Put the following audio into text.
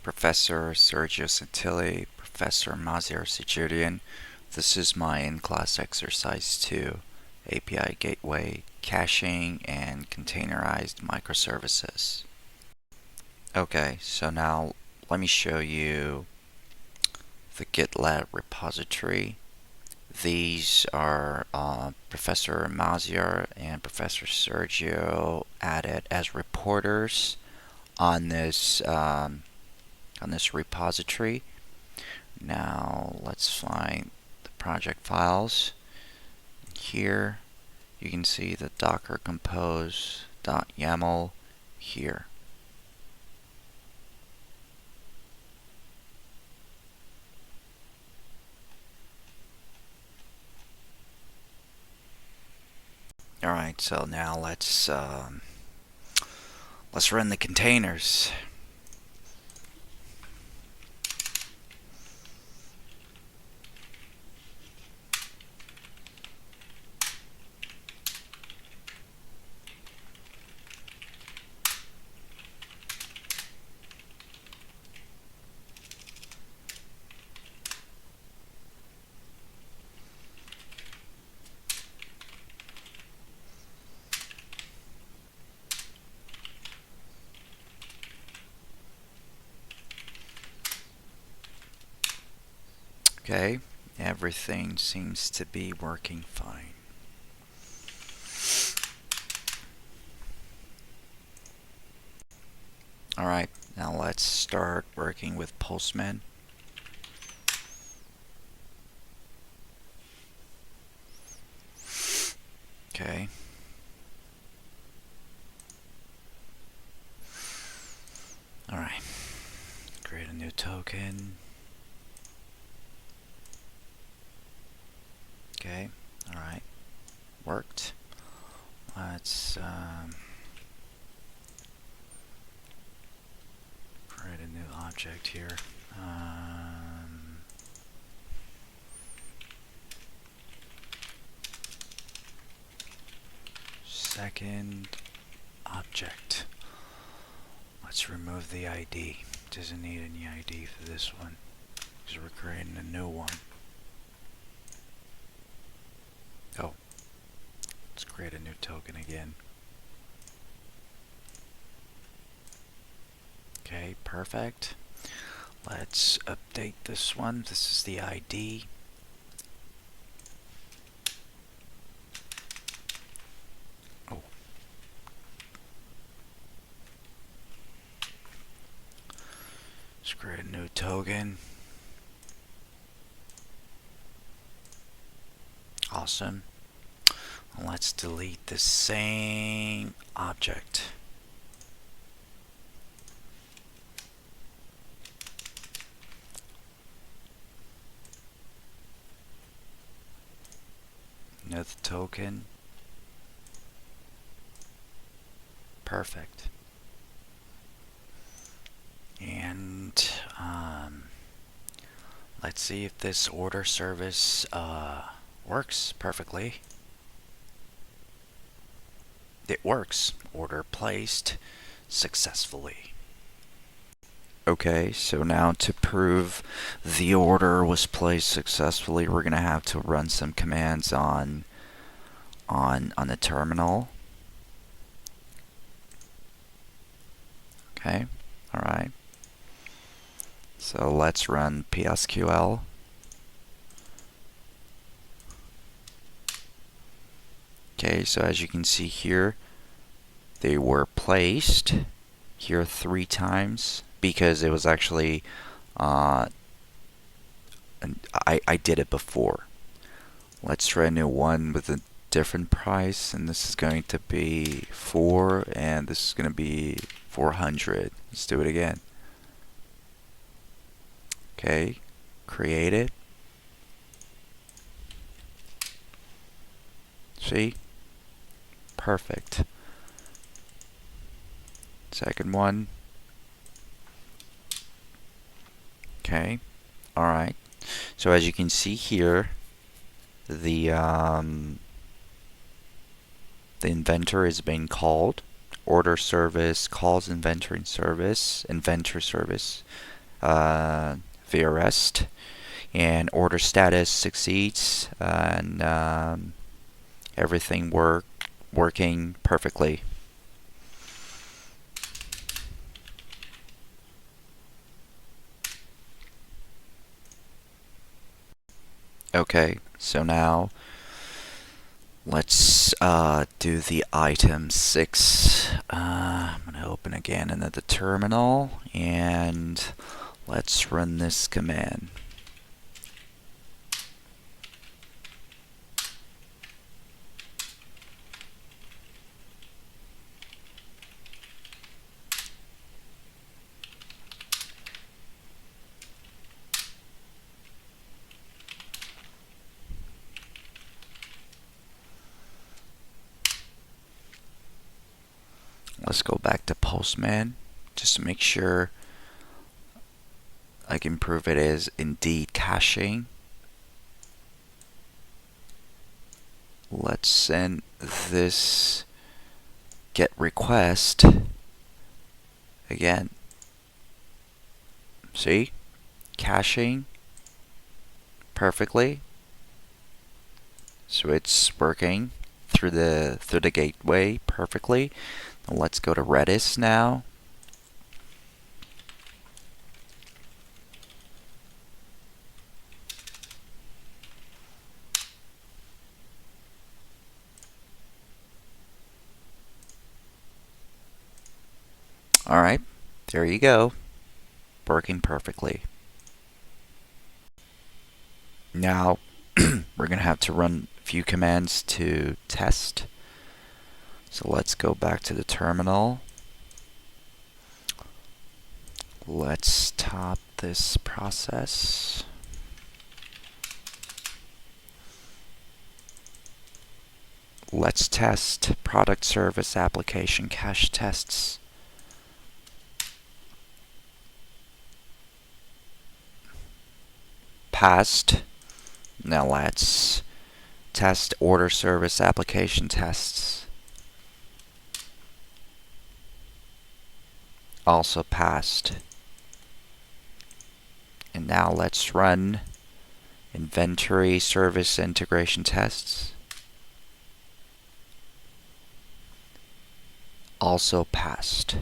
Professor Sergio Santilli, Professor Maziar Sejurian. This is my in-class exercise 2, API Gateway, Caching, and Containerized Microservices. Okay, so now let me show you the GitLab repository. These are Professor Maziar and Professor Sergio added as reporters on this repository. Now let's find the project files. Here you can see the docker compose.yaml here. Alright, so now let's run the containers. Okay, everything seems to be working fine. Alright, now let's start working with Postman. Okay. Alright, create a new token. Okay, alright, worked. Let's create a new object here. Second object. Let's remove the ID. Doesn't need any ID for this one because we're creating a new one. Oh, let's create a new token again. Okay, perfect. Let's update this one. This is the ID. Oh. Let's create a new token. Awesome. Let's delete the same object. Another token. Perfect. And let's see if this order service works perfectly. It works. Order placed successfully. Okay, so now to prove the order was placed successfully, we're gonna have to run some commands on the terminal. Okay, alright. So let's run PSQL. Okay, so as you can see here, they were placed here 3 times because it was actually I did it before. Let's try a new one with a different price, and this is going to be 4 and this is going to be 400. Let's do it again. Okay, create it. See? Perfect. Second one. Okay. Alright. So as you can see here, the inventor is being called. Order service calls inventor service, via REST, and order status succeeds, and everything working perfectly. Okay, so now let's do the item 6. I'm going to open again into the terminal, and let's run this command. Let's go back to Postman just to make sure I can prove it is indeed caching. Let's send this get request again. See? Caching perfectly. So it's working through the gateway perfectly. Now let's go to Redis now. Alright, there you go. Working perfectly. Now we're going to have to run a few commands to test. So let's go back to the terminal. Let's stop this process. Let's test product service application cache tests. Passed. Now let's test order service application tests. Also passed. And now let's run inventory service integration tests. Also passed.